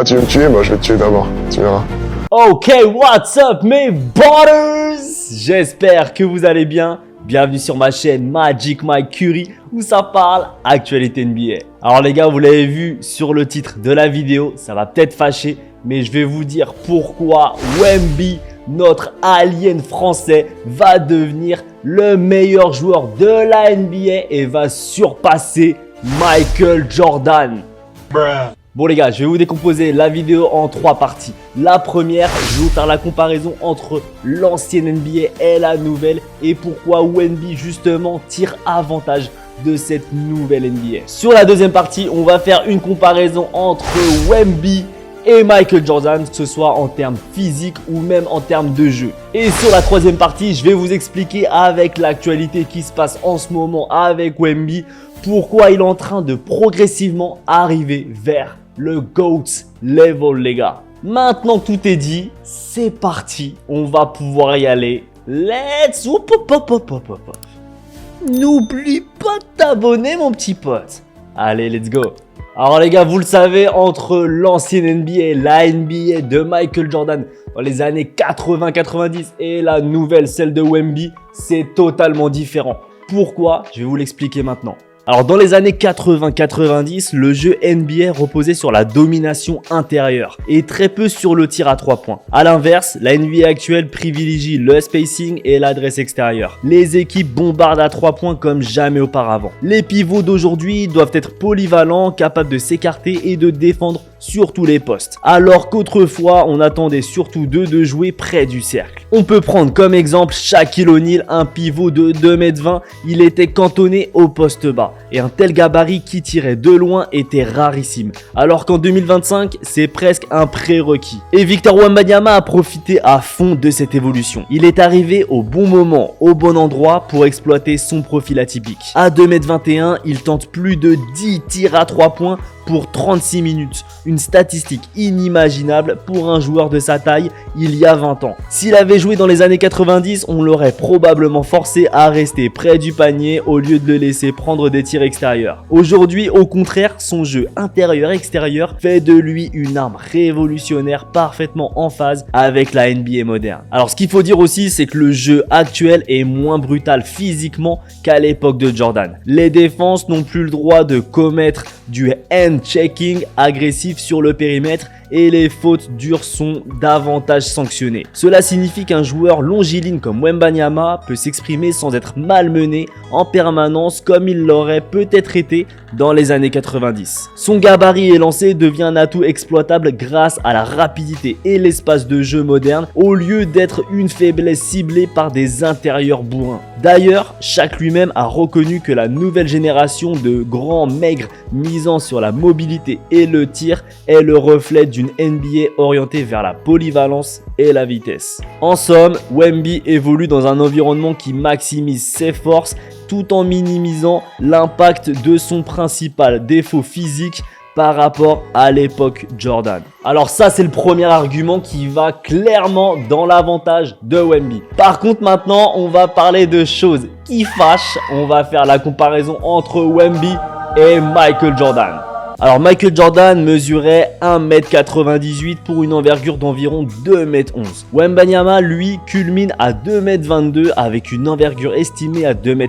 tu veux me tuer? Bah, je vais te tuer d'abord. Tu verras. Ok, what's up mes butters? J'espère que vous allez bien. Bienvenue sur ma chaîne Magic Mike Curry où ça parle actualité NBA. Alors les gars, vous l'avez vu sur le titre de la vidéo, ça va peut-être fâcher, mais je vais vous dire pourquoi Wemby, notre alien français, va devenir le meilleur joueur de la NBA et va surpasser Michael Jordan. Bon les gars, je vais vous décomposer la vidéo en 3 parties. La première, je vais vous faire la comparaison entre l'ancienne NBA et la nouvelle et pourquoi Wemby justement tire avantage de cette nouvelle NBA. Sur la deuxième partie, on va faire une comparaison entre Wemby et Michael Jordan, que ce soit en termes physiques ou même en termes de jeu. Et sur la troisième partie, je vais vous expliquer avec l'actualité qui se passe en ce moment avec Wemby, pourquoi il est en train de progressivement arriver vers le GOAT level, les gars. Maintenant que tout est dit, c'est parti. On va pouvoir y aller. Let's hop. N'oublie pas de t'abonner, mon petit pote. Allez, let's go. Alors les gars, vous le savez, entre l'ancienne NBA et la NBA de Michael Jordan dans les années 80-90 et la nouvelle, celle de Wemby, c'est totalement différent. Pourquoi? Je vais vous l'expliquer maintenant. Alors dans les années 80-90, le jeu NBA reposait sur la domination intérieure et très peu sur le tir à 3 points. A l'inverse, la NBA actuelle privilégie le spacing et l'adresse extérieure. Les équipes bombardent à 3 points comme jamais auparavant. Les pivots d'aujourd'hui doivent être polyvalents, capables de s'écarter et de défendre sur tous les postes. Alors qu'autrefois, on attendait surtout d'eux de jouer près du cercle. On peut prendre comme exemple Shaquille O'Neal, un pivot de 2,20 m, il était cantonné au poste bas. Et un tel gabarit qui tirait de loin était rarissime. Alors qu'en 2025, c'est presque un prérequis. Et Victor Wembanyama a profité à fond de cette évolution. Il est arrivé au bon moment, au bon endroit pour exploiter son profil atypique. À 2,21 m, il tente plus de 10 tirs à 3 points pour 36 minutes. Une statistique inimaginable pour un joueur de sa taille il y a 20 ans. S'il avait joué dans les années 90, on l'aurait probablement forcé à rester près du panier au lieu de le laisser prendre des tirs extérieurs. Aujourd'hui, au contraire, son jeu intérieur-extérieur fait de lui une arme révolutionnaire parfaitement en phase avec la NBA moderne. Alors ce qu'il faut dire aussi, c'est que le jeu actuel est moins brutal physiquement qu'à l'époque de Jordan. Les défenses n'ont plus le droit de commettre du hand-checking agressif sur le périmètre et les fautes dures sont davantage sanctionnées. Cela signifie qu'un joueur longiligne comme Wembanyama peut s'exprimer sans être malmené en permanence comme il l'aurait peut-être été dans les années 90. Son gabarit élancé devient un atout exploitable grâce à la rapidité et l'espace de jeu moderne au lieu d'être une faiblesse ciblée par des intérieurs bourrins. D'ailleurs, Shaq lui-même a reconnu que la nouvelle génération de grands maigres misant sur la mobilité et le tir est le reflet d'une NBA orientée vers la polyvalence et la vitesse. En somme, Wemby évolue dans un environnement qui maximise ses forces tout en minimisant l'impact de son principal défaut physique par rapport à l'époque Jordan. Alors ça, c'est le premier argument qui va clairement dans l'avantage de Wemby. Par contre, maintenant, on va parler de choses qui fâchent. On va faire la comparaison entre Wemby et Michael Jordan. Alors Michael Jordan mesurait 1,98 m pour une envergure d'environ 2,11 m. Wembanyama, lui, culmine à 2,22 m avec une envergure estimée à 2,40 m.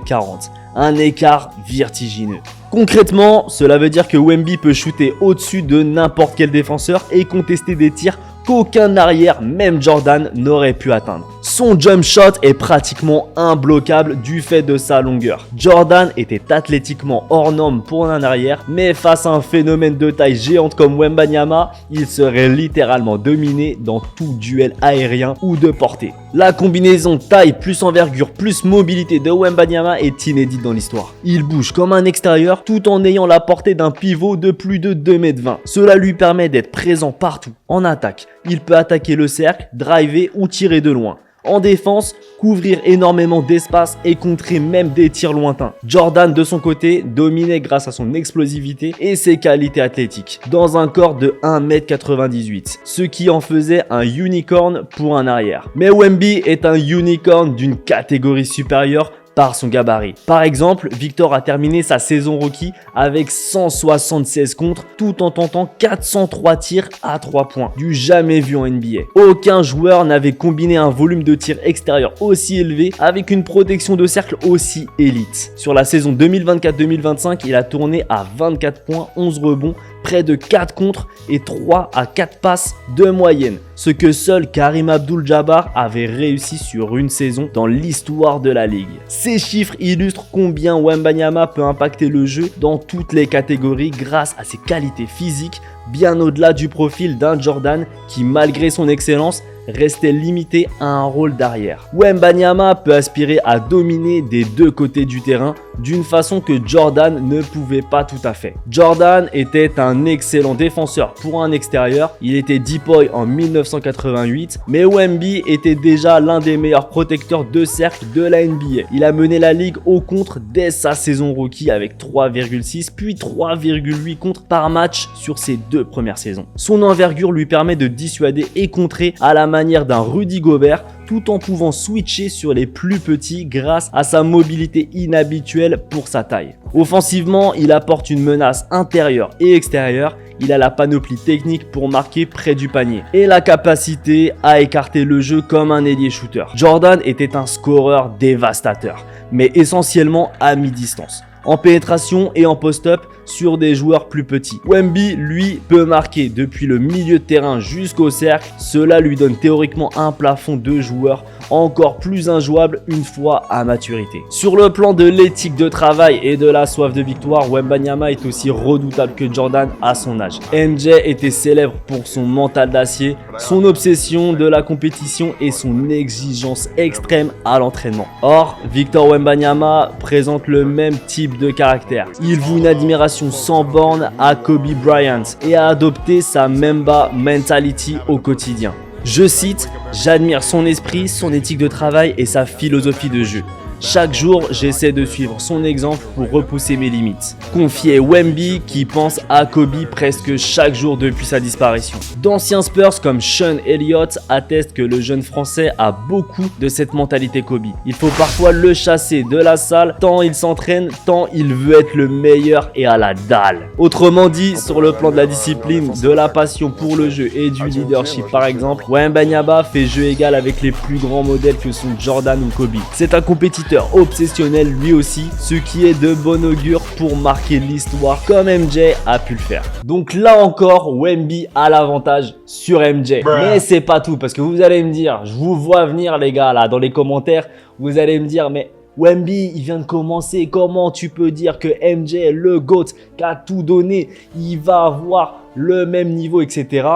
Un écart vertigineux. Concrètement, cela veut dire que Wemby peut shooter au-dessus de n'importe quel défenseur et contester des tirs qu'aucun arrière, même Jordan, n'aurait pu atteindre. Son jump shot est pratiquement imbloquable du fait de sa longueur. Jordan était athlétiquement hors norme pour un arrière, mais face à un phénomène de taille géante comme Wembanyama, il serait littéralement dominé dans tout duel aérien ou de portée. La combinaison taille plus envergure plus mobilité de Wembanyama est inédite dans l'histoire. Il bouge comme un extérieur tout en ayant la portée d'un pivot de plus de 2,20 m. Cela lui permet d'être présent partout. En attaque, il peut attaquer le cercle, driver ou tirer de loin. En défense, couvrir énormément d'espace et contrer même des tirs lointains. Jordan, de son côté, dominait grâce à son explosivité et ses qualités athlétiques, dans un corps de 1,98 m, ce qui en faisait un unicorn pour un arrière. Mais Wemby est un unicorn d'une catégorie supérieure par son gabarit. Par exemple, Victor a terminé sa saison rookie avec 176 contres tout en tentant 403 tirs à 3 points. Du jamais vu en NBA. Aucun joueur n'avait combiné un volume de tir extérieur aussi élevé avec une protection de cercle aussi élite. Sur la saison 2024-2025, il a tourné à 24 points, 11 rebonds, près de 4 contres et 3 à 4 passes de moyenne. Ce que seul Karim Abdul-Jabbar avait réussi sur une saison dans l'histoire de la ligue. Ces chiffres illustrent combien Wembanyama peut impacter le jeu dans toutes les catégories grâce à ses qualités physiques, bien au-delà du profil d'un Jordan qui, malgré son excellence, restait limité à un rôle d'arrière. Wembanyama peut aspirer à dominer des deux côtés du terrain d'une façon que Jordan ne pouvait pas tout à fait. Jordan était un excellent défenseur pour un extérieur, il était deep boy en 1988, mais Wemby était déjà l'un des meilleurs protecteurs de cercle de la NBA. Il a mené la ligue au contre dès sa saison rookie avec 3,6 puis 3,8 contres par match sur ses 2 premières saisons. Son envergure lui permet de dissuader et contrer à la manière d'un Rudy Gobert tout en pouvant switcher sur les plus petits grâce à sa mobilité inhabituelle pour sa taille. Offensivement, il apporte une menace intérieure et extérieure, il a la panoplie technique pour marquer près du panier et la capacité à écarter le jeu comme un ailier shooter. Jordan était un scoreur dévastateur, mais essentiellement à mi-distance, en pénétration et en post-up sur des joueurs plus petits. Wemby, lui, peut marquer depuis le milieu de terrain jusqu'au cercle. Cela lui donne théoriquement un plafond de joueurs encore plus injouable une fois à maturité. Sur le plan de l'éthique de travail et de la soif de victoire, Wembanyama est aussi redoutable que Jordan à son âge. MJ était célèbre pour son mental d'acier, son obsession de la compétition et son exigence extrême à l'entraînement. Or, Victor Wembanyama présente le même type de caractère. Il voue une admiration sans borne à Kobe Bryant et a adopté sa Mamba mentality au quotidien. Je cite, « J'admire son esprit, son éthique de travail et sa philosophie de jeu. Chaque jour, j'essaie de suivre son exemple pour repousser mes limites. » Confiait Wemby qui pense à Kobe presque chaque jour depuis sa disparition. D'anciens Spurs comme Sean Elliott attestent que le jeune français a beaucoup de cette mentalité Kobe. Il faut parfois le chasser de la salle tant il s'entraîne, tant il veut être le meilleur et à la dalle. Autrement dit, sur le plan de la discipline, de la passion pour le jeu et du leadership par exemple, Wembanyama fait jeu égal avec les plus grands modèles que sont Jordan ou Kobe. C'est un compétiteur obsessionnel lui aussi, ce qui est de bon augure pour marquer l'histoire comme MJ a pu le faire. Donc là encore, Wemby a l'avantage sur MJ. Mais c'est pas tout, parce que vous allez me dire, je vous vois venir les gars là dans les commentaires, vous allez me dire mais Wemby, il vient de commencer, comment tu peux dire que MJ est le GOAT, qui a tout donné, il va avoir le même niveau, etc.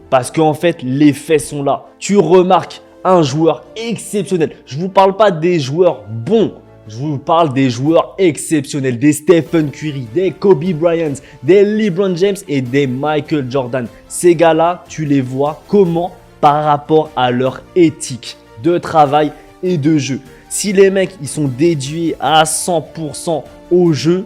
Parce qu'en fait, les faits sont là. Tu remarques un joueur exceptionnel. Je ne vous parle pas des joueurs bons. Je vous parle des joueurs exceptionnels. Des Stephen Curry, des Kobe Bryant, des LeBron James et des Michael Jordan. Ces gars-là, tu les vois comment? Par rapport à leur éthique de travail et de jeu. Si les mecs, ils sont dédiés à 100% au jeu,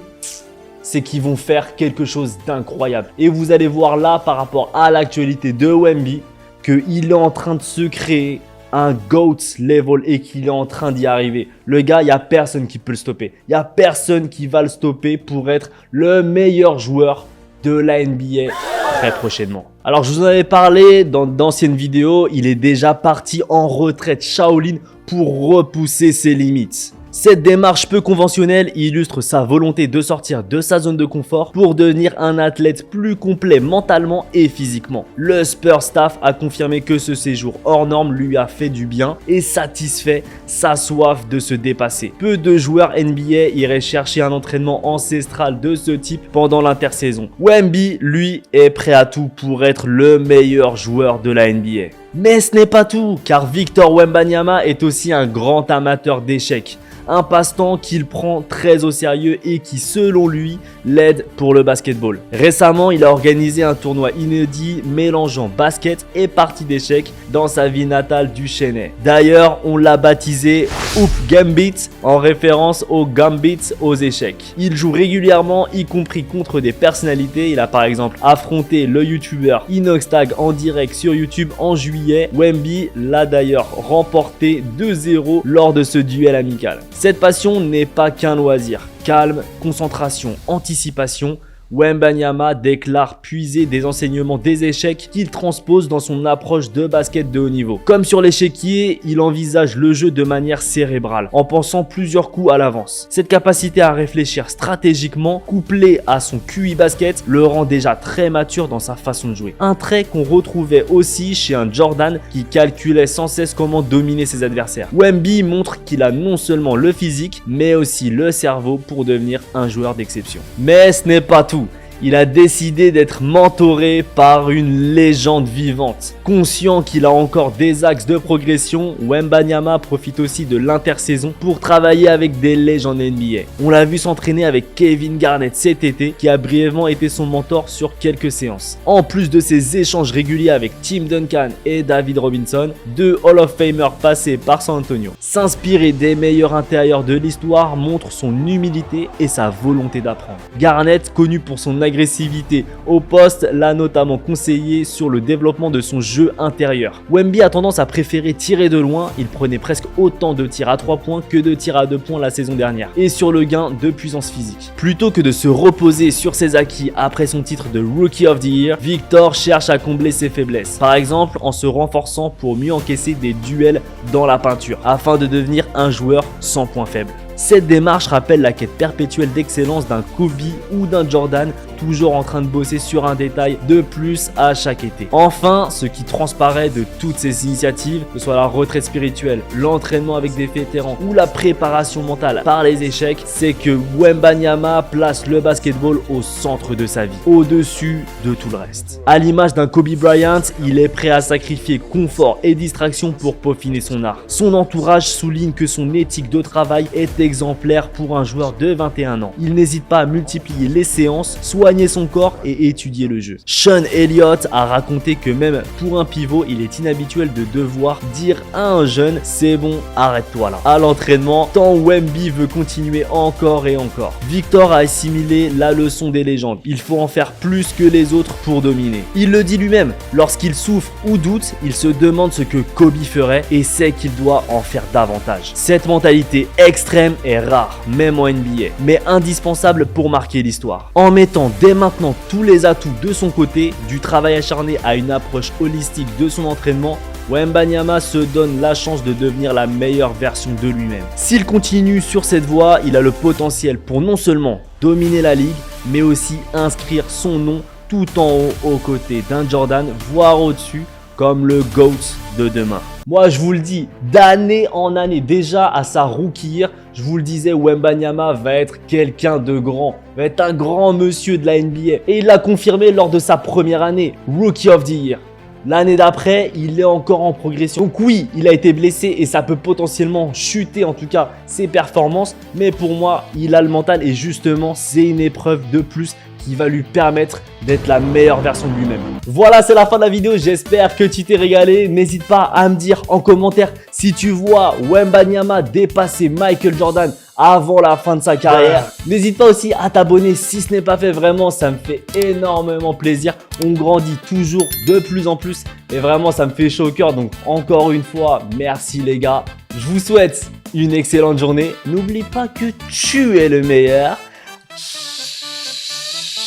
c'est qu'ils vont faire quelque chose d'incroyable. Et vous allez voir là, par rapport à l'actualité de Wemby, qu'il est en train de se créer un GOAT level et qu'il est en train d'y arriver. Le gars, il n'y a personne qui peut le stopper. Il n'y a personne qui va le stopper pour être le meilleur joueur de la NBA très prochainement. Alors, je vous en avais parlé dans d'anciennes vidéos. Il est déjà parti en retraite Shaolin pour repousser ses limites. Cette démarche peu conventionnelle illustre sa volonté de sortir de sa zone de confort pour devenir un athlète plus complet mentalement et physiquement. Le Spurs staff a confirmé que ce séjour hors norme lui a fait du bien et satisfait sa soif de se dépasser. Peu de joueurs NBA iraient chercher un entraînement ancestral de ce type pendant l'intersaison. Wemby, lui, est prêt à tout pour être le meilleur joueur de la NBA. Mais ce n'est pas tout, car Victor Wembanyama est aussi un grand amateur d'échecs. Un passe-temps qu'il prend très au sérieux et qui, selon lui, l'aide pour le basketball. Récemment, il a organisé un tournoi inédit mélangeant basket et partie d'échecs dans sa ville natale du Chennai. D'ailleurs, on l'a baptisé Hoop Gambit en référence au gambit aux échecs. Il joue régulièrement, y compris contre des personnalités. Il a par exemple affronté le youtubeur Inoxtag en direct sur YouTube en juillet. Wemby l'a d'ailleurs remporté 2-0 lors de ce duel amical. Cette passion n'est pas qu'un loisir. Calme, concentration, anticipation, Wembanyama déclare puiser des enseignements des échecs qu'il transpose dans son approche de basket de haut niveau. Comme sur l'échiquier, il envisage le jeu de manière cérébrale, en pensant plusieurs coups à l'avance. Cette capacité à réfléchir stratégiquement, couplée à son QI basket, le rend déjà très mature dans sa façon de jouer. Un trait qu'on retrouvait aussi chez un Jordan qui calculait sans cesse comment dominer ses adversaires. Wemby montre qu'il a non seulement le physique, mais aussi le cerveau pour devenir un joueur d'exception. Mais ce n'est pas tout. Il a décidé d'être mentoré par une légende vivante. Conscient qu'il a encore des axes de progression, Wembanyama profite aussi de l'intersaison pour travailler avec des légendes NBA. On l'a vu s'entraîner avec Kevin Garnett cet été, qui a brièvement été son mentor sur quelques séances. En plus de ses échanges réguliers avec Tim Duncan et David Robinson, deux Hall of Famers passés par San Antonio. S'inspirer des meilleurs intérieurs de l'histoire montre son humilité et sa volonté d'apprendre. Garnett, connu pour son agressivité au poste, l'a notamment conseillé sur le développement de son jeu intérieur. Wemby a tendance à préférer tirer de loin, il prenait presque autant de tirs à 3 points que de tirs à 2 points la saison dernière, et sur le gain de puissance physique. Plutôt que de se reposer sur ses acquis après son titre de Rookie of the Year, Victor cherche à combler ses faiblesses, par exemple en se renforçant pour mieux encaisser des duels dans la peinture, afin de devenir un joueur sans point faible. Cette démarche rappelle la quête perpétuelle d'excellence d'un Kobe ou d'un Jordan, toujours en train de bosser sur un détail de plus à chaque été. Enfin, ce qui transparaît de toutes ces initiatives, que ce soit la retraite spirituelle, l'entraînement avec des vétérans ou la préparation mentale par les échecs, c'est que Wembanyama place le basketball au centre de sa vie, au-dessus de tout le reste. À l'image d'un Kobe Bryant, il est prêt à sacrifier confort et distraction pour peaufiner son art. Son entourage souligne que son éthique de travail est exemplaire pour un joueur de 21 ans. Il n'hésite pas à multiplier les séances, soigner son corps et étudier le jeu. Sean Elliott a raconté que même pour un pivot, il est inhabituel de devoir dire à un jeune « c'est bon, arrête-toi là ». À l'entraînement, tant Wemby veut continuer encore et encore. Victor a assimilé la leçon des légendes. Il faut en faire plus que les autres pour dominer. Il le dit lui-même, lorsqu'il souffre ou doute, il se demande ce que Kobe ferait et sait qu'il doit en faire davantage. Cette mentalité extrême est rare, même en NBA, mais indispensable pour marquer l'histoire. En mettant dès maintenant tous les atouts de son côté, du travail acharné à une approche holistique de son entraînement, Wembanyama se donne la chance de devenir la meilleure version de lui-même. S'il continue sur cette voie, il a le potentiel pour non seulement dominer la ligue, mais aussi inscrire son nom tout en haut aux côtés d'un Jordan, voire au-dessus, comme le GOAT de demain. Moi, je vous le dis, d'année en année, déjà à sa rookie year, je vous le disais, Wembanyama va être quelqu'un de grand, va être un grand monsieur de la NBA. Et il l'a confirmé lors de sa première année, Rookie of the Year. L'année d'après, il est encore en progression. Donc oui, il a été blessé et ça peut potentiellement chuter en tout cas ses performances. Mais pour moi, il a le mental et justement, c'est une épreuve de plus qui va lui permettre d'être la meilleure version de lui-même. Voilà, c'est la fin de la vidéo. J'espère que tu t'es régalé. N'hésite pas à me dire en commentaire si tu vois Wembanyama dépasser Michael Jordan avant la fin de sa carrière. N'hésite pas aussi à t'abonner si ce n'est pas fait. Vraiment, ça me fait énormément plaisir. On grandit toujours de plus en plus et vraiment, ça me fait chaud au cœur. Donc, encore une fois, merci les gars. Je vous souhaite une excellente journée. N'oublie pas que tu es le meilleur.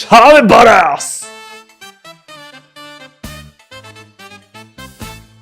Ciao les butters!